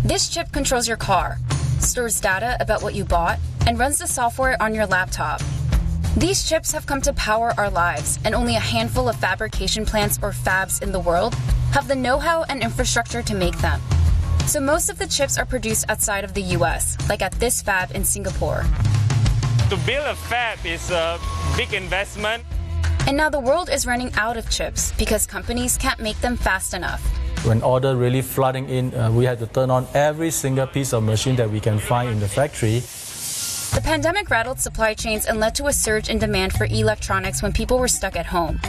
This chip controls your car, stores data about what you bought, and runs the software on your laptop. These chips have come to power our lives, and only a handful of fabrication plants or fabs in the world have the know-how and infrastructure to make them. So most of the chips are produced outside of the US, like at this fab in Singapore. To build a fab is a big investment. And now the world is running out of chips because companies can't make them fast enough. When order really flooding in, we had to turn on every single piece of machine that we can find in the factory. The pandemic rattled supply chains and led to a surge in demand for electronics when people were stuck at home.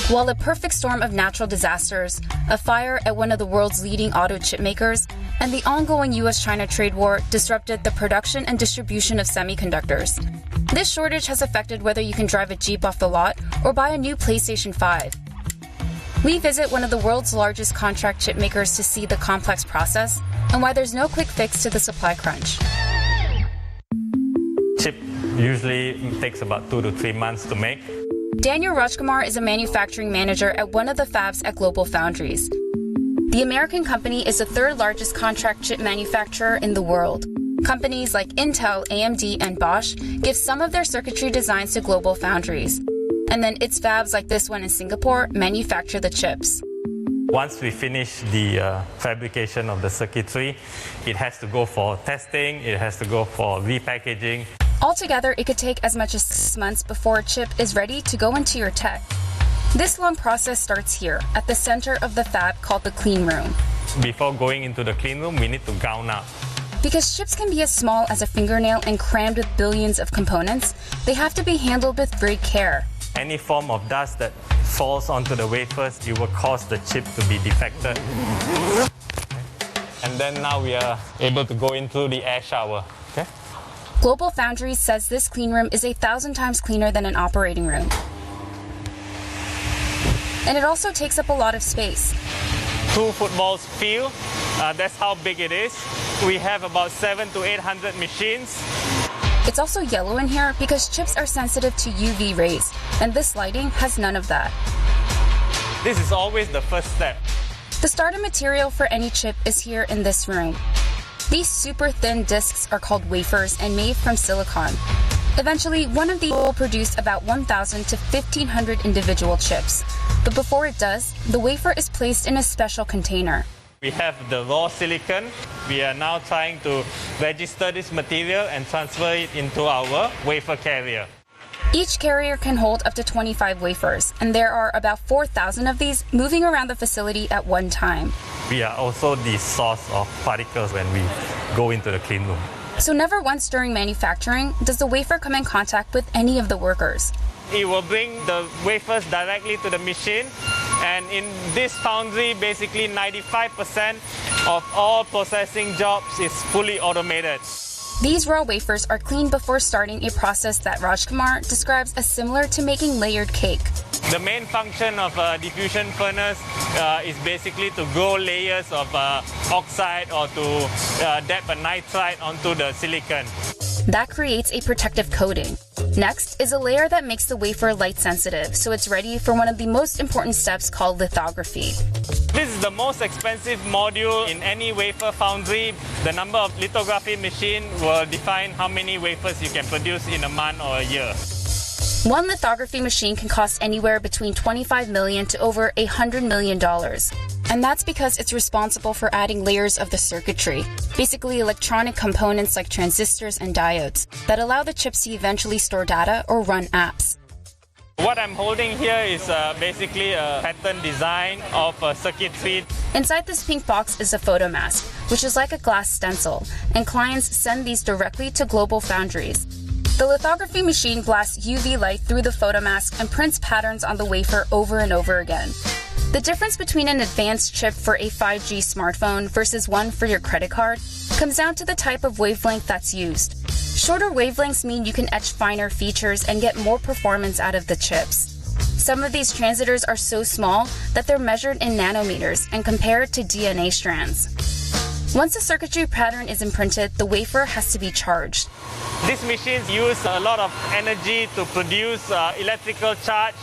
While a perfect storm of natural disasters, a fire at one of the world's leading auto chip makers, and the ongoing US-China trade war disrupted the production and distribution of semiconductors. This shortage has affected whether you can drive a Jeep off the lot or buy a new PlayStation 5. We visit one of the world's largest contract chip makers to see the complex process and why there's no quick fix to the supply crunch. Chip usually takes about 2 to 3 months to make. Daniel Rajkumar is a manufacturing manager at one of the fabs at Global Foundries. The American company is the third largest contract chip manufacturer in the world. Companies like Intel, AMD, and Bosch give some of their circuitry designs to Global Foundries. And then its fabs like this one in Singapore manufacture the chips. Once we finish the fabrication of the circuitry, it has to go for testing, it has to go for repackaging. Altogether, it could take as much as 6 months before a chip is ready to go into your tech. This long process starts here, at the center of the fab called the clean room. Before going into the clean room, we need to gown up. Because chips can be as small as a fingernail and crammed with billions of components, they have to be handled with great care. Any form of dust that falls onto the wafers, it will cause the chip to be defected. And then now we are able to go in through the air shower. Okay? Global Foundries says this clean room is 1,000 times cleaner than an operating room. And it also takes up a lot of space. 2 football field, that's how big it is. We have about 700 to 800 machines. It's also yellow in here because chips are sensitive to UV rays, and this lighting has none of that. This is always the first step. The starter material for any chip is here in this room. These super thin discs are called wafers and made from silicon. Eventually, one of these will produce about 1,000 to 1,500 individual chips. But before it does, the wafer is placed in a special container. We have the raw silicon. We are now trying to register this material and transfer it into our wafer carrier. Each carrier can hold up to 25 wafers, and there are about 4,000 of these moving around the facility at one time. We are also the source of particles when we go into the clean room. So never once during manufacturing does the wafer come in contact with any of the workers. It will bring the wafers directly to the machine, and in this foundry, basically 95% of all processing jobs is fully automated. These raw wafers are cleaned before starting a process that Rajkumar describes as similar to making layered cake. The main function of a diffusion furnace is basically to grow layers of oxide or to dab a nitride onto the silicon. That creates a protective coating. Next is a layer that makes the wafer light sensitive, so it's ready for one of the most important steps called lithography. This is the most expensive module in any wafer foundry. The number of lithography machine will define how many wafers you can produce in a month or a year. One lithography machine can cost anywhere between $25 million to over $100 million. And that's because it's responsible for adding layers of the circuitry, basically electronic components like transistors and diodes, that allow the chips to eventually store data or run apps. What I'm holding here is basically a pattern design of a circuitry. Inside this pink box is a photomask, which is like a glass stencil, and clients send these directly to Global Foundries. The lithography machine blasts UV light through the photomask and prints patterns on the wafer over and over again. The difference between an advanced chip for a 5G smartphone versus one for your credit card comes down to the type of wavelength that's used. Shorter wavelengths mean you can etch finer features and get more performance out of the chips. Some of these transistors are so small that they're measured in nanometers and compared to DNA strands. Once the circuitry pattern is imprinted, the wafer has to be charged. These machines use a lot of energy to produce electrical charge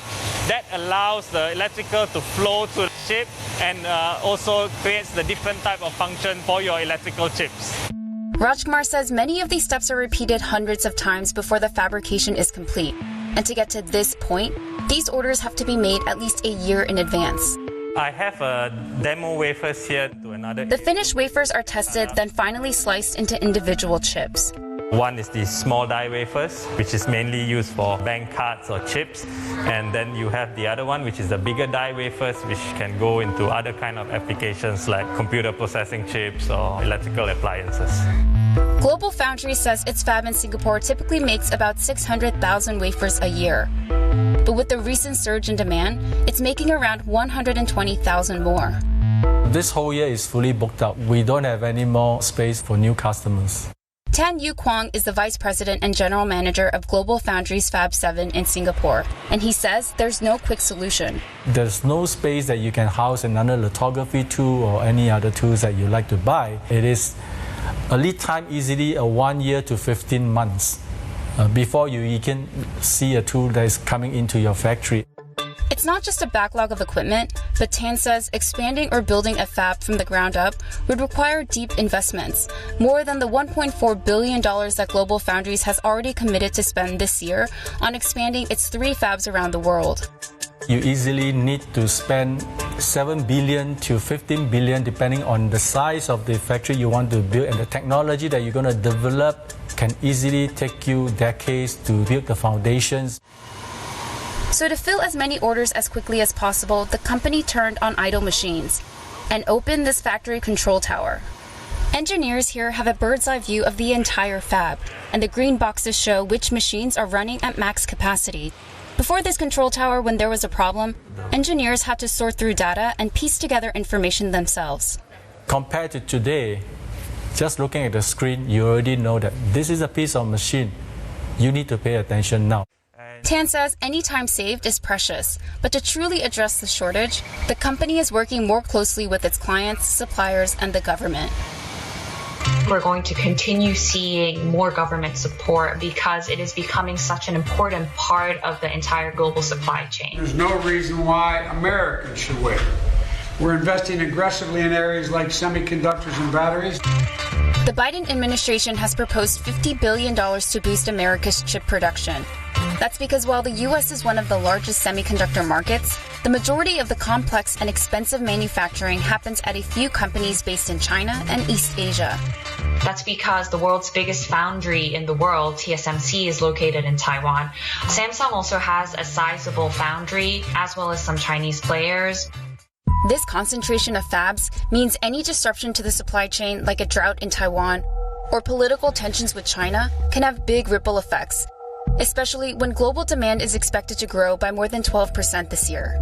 that allows the electrical to flow through the chip and also creates the different type of function for your electrical chips. Rajkumar says many of these steps are repeated hundreds of times before the fabrication is complete. And to get to this point, these orders have to be made at least a year in advance. I have a demo wafers here to another. The finished wafers are tested, then finally sliced into individual chips. One is the small die wafers, which is mainly used for bank cards or chips. And then you have the other one, which is the bigger die wafers, which can go into other kind of applications like computer processing chips or electrical appliances. Global Foundries says its fab in Singapore typically makes about 600,000 wafers a year. But with the recent surge in demand, it's making around 120,000 more. This whole year is fully booked up. We don't have any more space for new customers. Tan Yu Kwong is the Vice President and General Manager of Global Foundries Fab 7 in Singapore, and he says there's no quick solution. There's no space that you can house another lithography tool or any other tools that you like to buy. It is a lead time easily 1 year to 15 months before you can see a tool that is coming into your factory. It's not just a backlog of equipment, but Tan says expanding or building a fab from the ground up would require deep investments, more than the $1.4 billion that Global Foundries has already committed to spend this year on expanding its 3 fabs around the world. You easily need to spend 7 billion to 15 billion depending on the size of the factory you want to build, and the technology that you're going to develop can easily take you decades to build the foundations. So to fill as many orders as quickly as possible, the company turned on idle machines and opened this factory control tower. Engineers here have a bird's eye view of the entire fab, and the green boxes show which machines are running at max capacity. Before this control tower, when there was a problem, engineers had to sort through data and piece together information themselves. Compared to today, just looking at the screen, you already know that this is a piece of machine. You need to pay attention now. Tan says any time saved is precious, but to truly address the shortage, the company is working more closely with its clients, suppliers, and the government. We're going to continue seeing more government support because it is becoming such an important part of the entire global supply chain. There's no reason why Americans should wait. We're investing aggressively in areas like semiconductors and batteries. The Biden administration has proposed $50 billion to boost America's chip production. That's because while the U.S. is one of the largest semiconductor markets, the majority of the complex and expensive manufacturing happens at a few companies based in China and East Asia. That's because the world's biggest foundry in the world, TSMC, is located in Taiwan. Samsung also has a sizable foundry, as well as some Chinese players. This concentration of fabs means any disruption to the supply chain, like a drought in Taiwan or political tensions with China, can have big ripple effects, especially when global demand is expected to grow by more than 12% this year.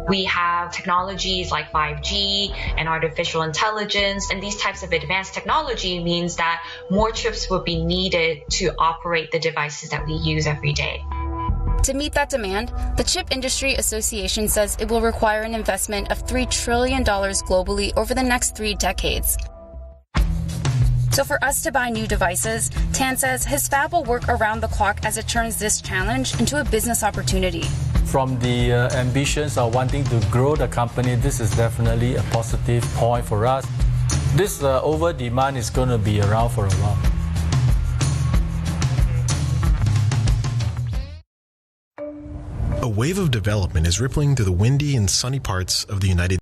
We have technologies like 5G and artificial intelligence, and these types of advanced technology means that more chips will be needed to operate the devices that we use every day. To meet that demand, the Chip Industry Association says it will require an investment of $3 trillion globally over the next 3 decades. So for us to buy new devices, Tan says his fab will work around the clock as it turns this challenge into a business opportunity. From the ambitions of wanting to grow the company, this is definitely a positive point for us. This over-demand is going to be around for a while. A wave of development is rippling through the windy and sunny parts of the United States.